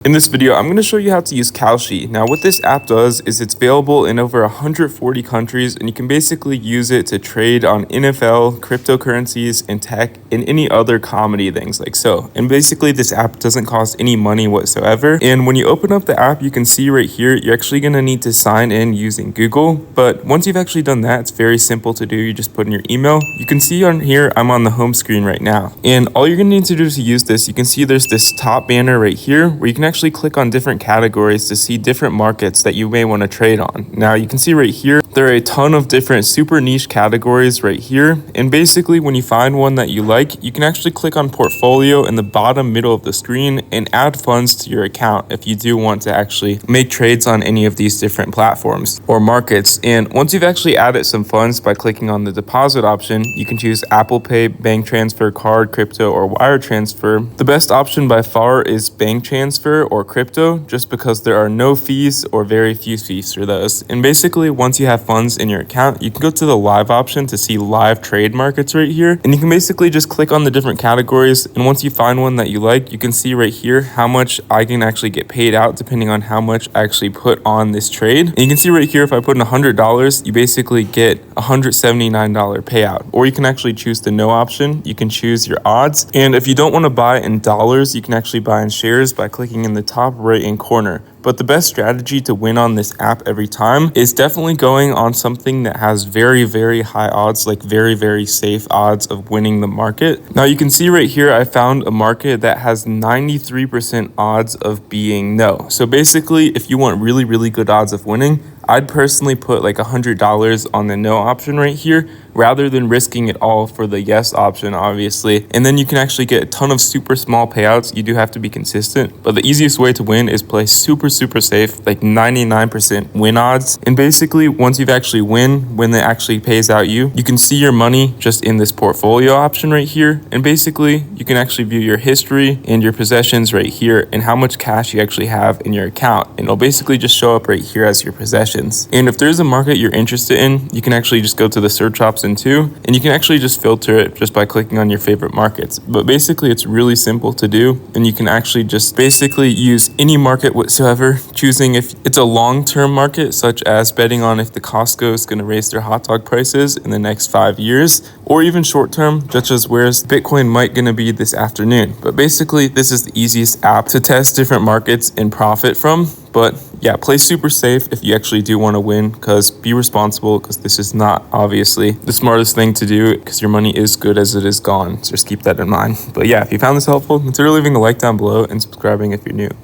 In this video, I'm going to show you how to use Kalshi. Now, what this app does is it's available in over 140 countries, and you can basically use it to trade on NFL, cryptocurrencies, and tech, and any other comedy things like so. And basically, this app doesn't cost any money whatsoever. And when you open up the app, you can see right here, you're actually going to need to sign in using Google. But once you've actually done that, it's very simple to do. You just put in your email. You can see on here, I'm on the home screen right now. And all you're going to need to do to use this, you can see there's this top banner right here where you can actually click on different categories to see different markets that you may want to trade on. Now you can see right here, there are a ton of different super niche categories right here. And basically when you find one that you like, you can actually click on portfolio in the bottom middle of the screen and add funds to your account if you do want to actually make trades on any of these different platforms or markets. And once you've actually added some funds by clicking on the deposit option, you can choose Apple Pay, bank transfer, card, crypto, or wire transfer. The best option by far is bank transfer or crypto, just because there are no fees or very few fees for those. And basically once you have funds in your account, you can go to the live option to see live trade markets right here, and you can basically just click on the different categories, and once you find one that you like, you can see right here how much I can actually get paid out depending on how much I actually put on this trade. And you can see right here, if I put in $100, you basically get $179 payout. Or you can actually choose the no option. You can choose your odds, and if you don't want to buy in dollars, you can actually buy in shares by clicking in the top right hand corner. But the best strategy to win on this app every time is definitely going on something that has very, very high odds, like very, very safe odds of winning the market. Now you can see right here, I found a market that has 93% odds of being no. So basically, if you want really, really good odds of winning, I'd personally put like $100 on the no option right here, rather than risking it all for the yes option, obviously. And then you can actually get a ton of super small payouts. You do have to be consistent, but the easiest way to win is play super safe, like 99% win odds. And basically once you've actually when it actually pays out you can see your money just in this portfolio option right here. And basically you can actually view your history and your possessions right here and how much cash you actually have in your account. And it'll basically just show up right here as your possessions. And if there's a market you're interested in, you can actually just go to the search option too, and you can actually just filter it just by clicking on your favorite markets. But basically it's really simple to do, and you can actually just basically use any market whatsoever, choosing if it's a long-term market, such as betting on if the Costco is going to raise their hot dog prices in the next 5 years, or even short-term, such as where's Bitcoin might going to be this afternoon. But basically this is the easiest app to test different markets and profit from. But yeah, play super safe if you actually do want to win, because be responsible, because this is not obviously the smartest thing to do, because your money is good as it is gone. So just keep that in mind. But yeah, if you found this helpful, consider leaving a like down below and subscribing if you're new.